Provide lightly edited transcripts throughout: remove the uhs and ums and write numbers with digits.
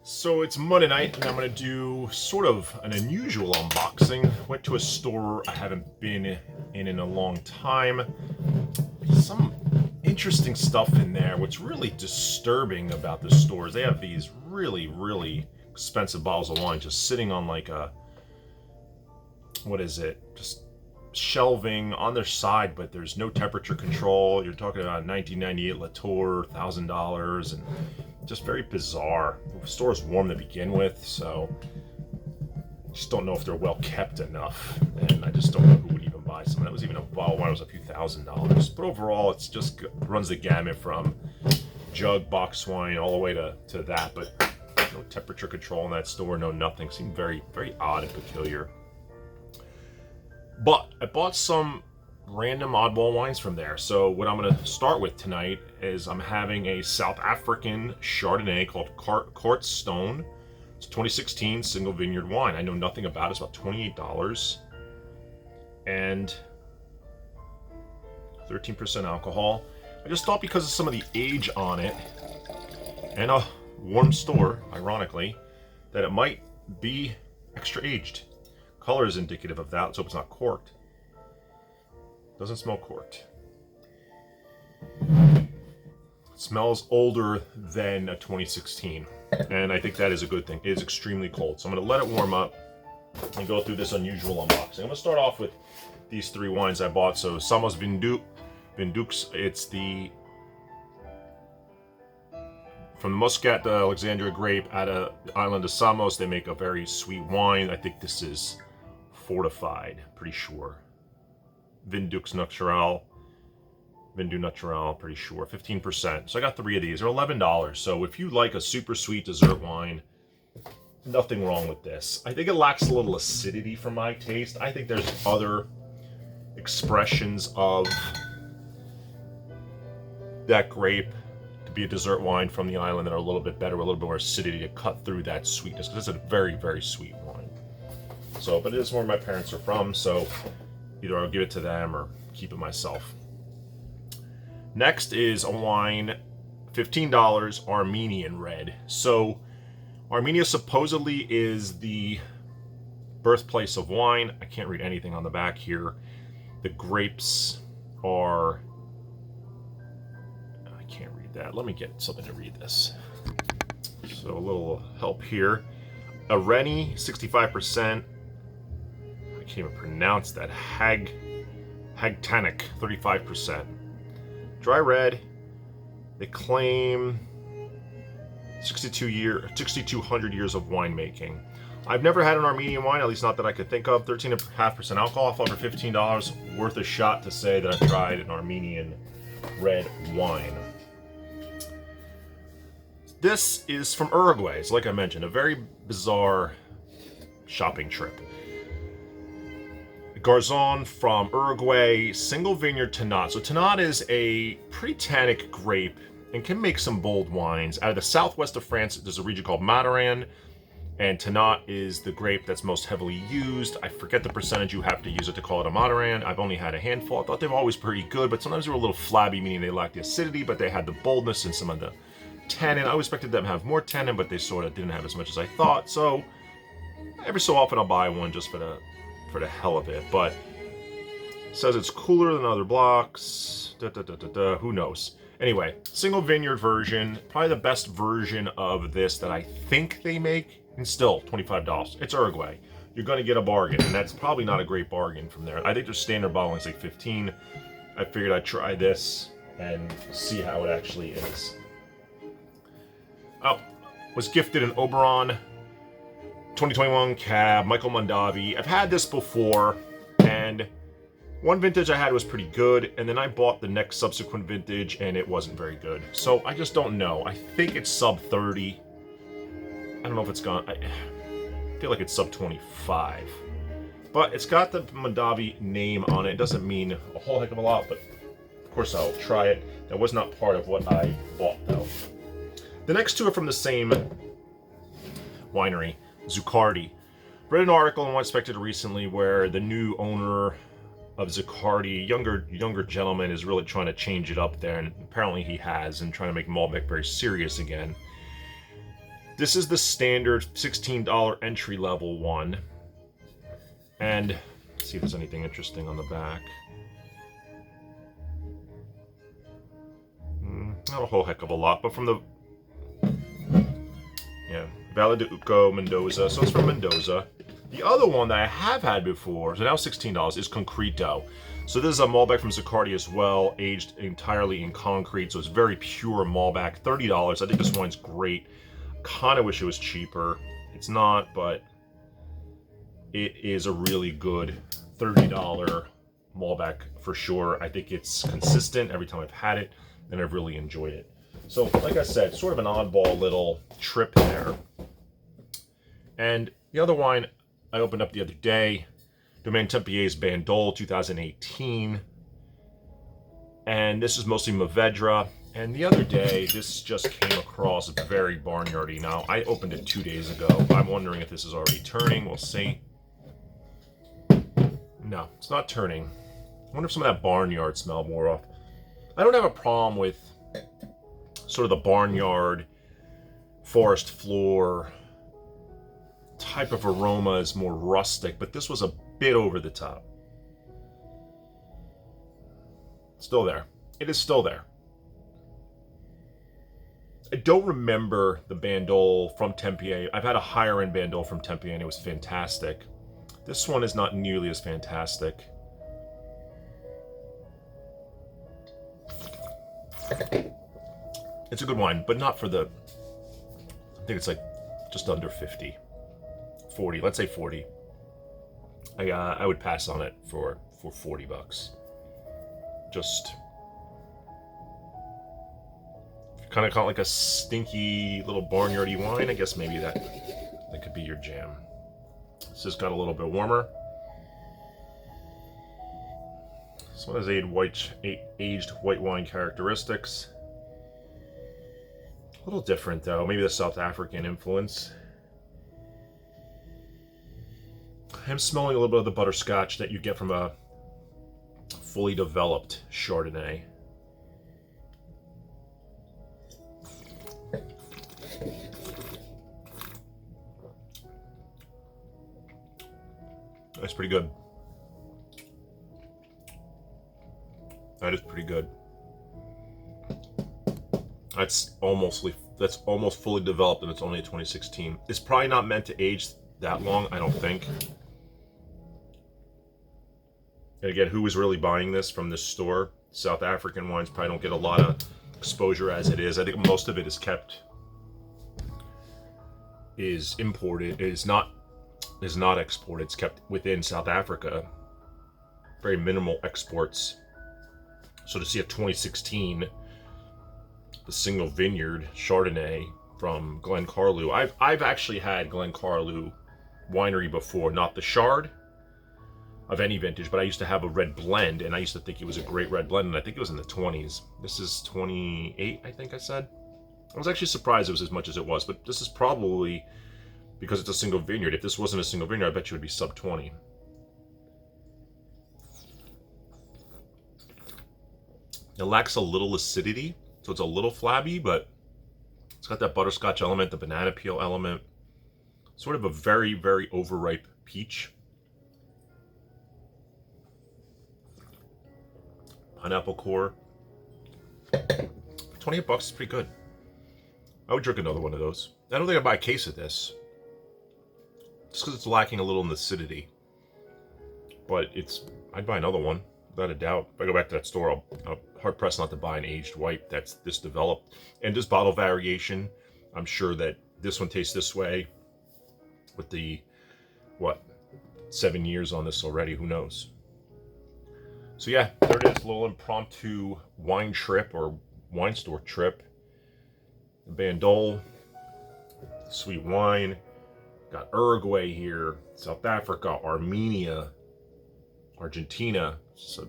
So it's Monday night, and I'm going to do sort of an unusual unboxing. Went to a store I haven't been in a long time. Some interesting stuff in there. What's really disturbing about the store is they have these really expensive bottles of wine just sitting on like a, what is it? Just shelving on their side, but there's no temperature control. You're talking about 1998 Latour, $1,000, and just very bizarre. The store is warm to begin with, so I just don't know if they're well kept enough, and I just don't know who would even buy some. That was even a bottle of wine was a few $1,000s, but overall, it's just runs the gamut from jug box wine all the way to that. But no temperature control in that store, no nothing. Seemed very odd and peculiar. But I bought some random oddball wines from there. So what I'm going to start with tonight is I'm having a South African Chardonnay called Quartz Stone. It's 2016 single vineyard wine. I know nothing about it. It's about $28 and 13% alcohol. I just thought because of some of the age on it and a warm store, ironically, that it might be extra aged. Color is indicative of that. Let's hope it's not corked. Doesn't smell corked. It smells older than a 2016, and I think that is a good thing. It is extremely cold, so I'm going to let it warm up and go through this unusual unboxing. I'm going to start off with these three wines I bought. So Samos Vindux, it's from the Muscat Alexandria grape out of the island of Samos. They make a very sweet wine. I think this is fortified, pretty sure. Vindux Natural, pretty sure, 15%. So I got three of these. They're $11. So if you like a super sweet dessert wine, nothing wrong with this. I think it lacks a little acidity for my taste. I think there's other expressions of that grape to be a dessert wine from the island that are a little bit better, a little bit more acidity to cut through that sweetness, because it's a very sweet wine. So, but it is where my parents are from, so either I'll give it to them or keep it myself. Next is a wine, $15, Armenian red. So Armenia supposedly is the birthplace of wine. I can't read anything on the back here. The grapes are, I can't read that. Let me get something to read this. So a little help here. Areni, 65%. I can't even pronounce that. Hagtanic, 35%. Dry red, they claim 6,200 years of winemaking. I've never had an Armenian wine, at least not that I could think of. 13.5% alcohol, for $15, worth a shot to say that I've tried an Armenian red wine. This is from Uruguay. It's like I mentioned, a very bizarre shopping trip. Garzon from Uruguay, single vineyard Tannat. So Tannat is a pretty tannic grape and can make some bold wines. Out of the southwest of France, there's a region called Madaran, and Tannat is the grape that's most heavily used. I forget the percentage you have to use it to call it a Madaran. I've only had a handful. I thought they were always pretty good, but sometimes they were a little flabby, meaning they lacked the acidity, but they had the boldness and some of the tannin. I always expected them to have more tannin, but they sort of didn't have as much as I thought. So every so often I'll buy one just for the hell of it. But it says it's cooler than other blocks. Who knows? Anyway, single vineyard version, probably the best version of this that I think they make, and still $25. It's Uruguay. You're going to get a bargain, and that's probably not a great bargain from there. I think their standard bottle is like $15. I figured I'd try this and see how it actually is. Oh, was gifted an Oberon 2021 cab, Michael Mondavi. I've had this before, and one vintage I had was pretty good, and then I bought the next subsequent vintage, and it wasn't very good. So I just don't know. I think it's sub 30. I don't know if it's gone. I feel like it's sub 25. But it's got the Mondavi name on it. It doesn't mean a whole heck of a lot, but of course I'll try it. That was not part of what I bought, though. The next two are from the same winery, Zuccardi. Read an article on What Expected recently where the new owner of Zuccardi, younger gentleman, is really trying to change it up there, and apparently he has, and trying to make Malbec very serious again. This is the standard $16 entry level one. And let's see if there's anything interesting on the back. Not a whole heck of a lot, but from the, yeah, Valle de Uco, Mendoza. So it's from Mendoza. The other one that I have had before, so now $16, is Concreto. So this is a Malbec from Zaccardi as well, aged entirely in concrete. So it's very pure Malbec, $30. I think this wine's great. Kind of wish it was cheaper. It's not, but it is a really good $30 Malbec for sure. I think it's consistent every time I've had it, and I've really enjoyed it. So, like I said, sort of an oddball little trip there. And the other wine I opened up the other day, Domaine Tempier's Bandol 2018. And this is mostly Mourvedre. And the other day, this just came across very barnyardy. Now, I opened it 2 days ago. I'm wondering if this is already turning. We'll see. No, it's not turning. I wonder if some of that barnyard smell wore off. I don't have a problem with sort of the barnyard, forest floor type of aroma is more rustic, but this was a bit over the top. Still there. It is still there. I don't remember the Bandol from Tempier. I've had a higher end Bandol from Tempier and it was fantastic. This one is not nearly as fantastic. It's a good wine, but not for the, I think it's like just under 50. 40, let's say 40. I would pass on it for $40. Just kind of call it like a stinky little barnyardy wine. I guess maybe that could be your jam. This has got a little bit warmer. This one has aged white wine characteristics. A little different though, maybe the South African influence. I'm smelling a little bit of the butterscotch that you get from a fully developed Chardonnay. That's pretty good. That is pretty good. That's almost fully developed, and it's only a 2016. It's probably not meant to age that long, I don't think. And again, who is really buying this from this store? South African wines probably don't get a lot of exposure as it is. I think most of it is imported, is not exported. It's kept within South Africa. Very minimal exports. So to see a 2016, the single vineyard Chardonnay from Glencarlew. I've actually had Glencarlew winery before, not the Chard of any vintage, but I used to have a red blend, and I used to think it was a great red blend, and I think it was in the 20s. This is 28, I think I said. I was actually surprised it was as much as it was, but this is probably because it's a single vineyard. If this wasn't a single vineyard, I bet you it would be sub 20. It lacks a little acidity, so it's a little flabby, but it's got that butterscotch element, the banana peel element. Sort of a very, very overripe peach. Pineapple core. $28 is pretty good. I would drink another one of those. I don't think I'd buy a case of this, just because it's lacking a little in the acidity. But I'd buy another one, without a doubt. If I go back to that store, I'll hard pressed not to buy an aged white that's this developed. And this bottle variation, I'm sure that this one tastes this way with the, 7 years on this already, who knows? So yeah, there it is, a little impromptu wine trip or wine store trip. Bandol, sweet wine. Got Uruguay here, South Africa, Armenia, Argentina. So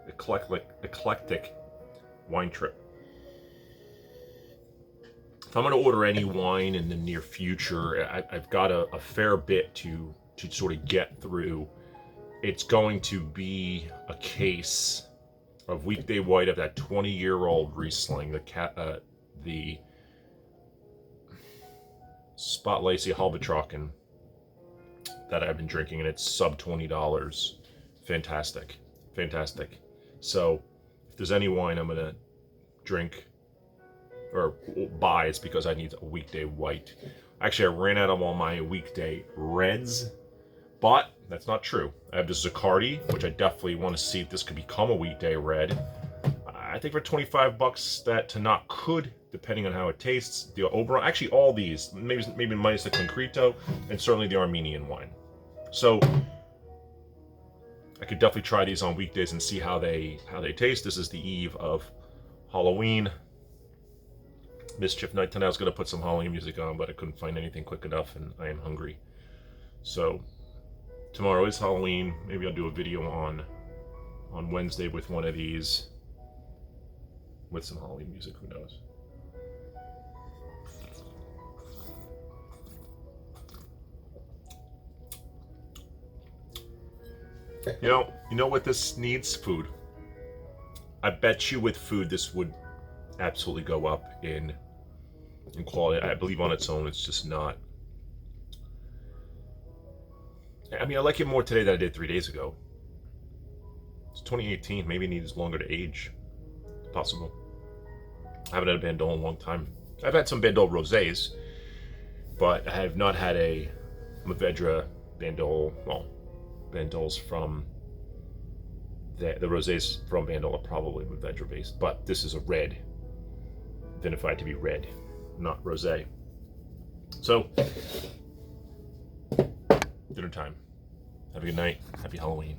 eclectic wine trip. If I'm going to order any wine in the near future, I've got a fair bit to sort of get through. It's going to be a case of Weekday White of that 20-year-old Riesling, Spot Lacey Halbetrocken that I've been drinking, and it's sub $20. Fantastic. Fantastic. So if there's any wine I'm gonna drink or buy, it's because I need a weekday white. Actually, I ran out of all my weekday reds, but that's not true. I have this Zaccardi, which I definitely want to see if this could become a weekday red. I think for 25 bucks, that Tannat could, depending on how it tastes. The Oberon, actually all these, maybe minus the Concreto, and certainly the Armenian wine. So I could definitely try these on weekdays and see how they taste. This is the eve of Halloween. Mischief night tonight. I was going to put some Halloween music on, but I couldn't find anything quick enough, and I am hungry. So tomorrow is Halloween. Maybe I'll do a video on Wednesday with one of these, with some Halloween music. Who knows? You know what this needs? Food. I bet you with food this would absolutely go up in quality. I believe on its own it's just not. I mean, I like it more today than I did 3 days ago. It's 2018. Maybe it needs longer to age. It's possible. I haven't had a Bandol in a long time. I've had some Bandol rosés, but I have not had a Mourvedre Bandol. Well, Bandols from the rosés from Bandol are probably Mourvedre based, but this is a red, vinified to be red, not rosé. So, dinner time. Have a good night. Happy Halloween.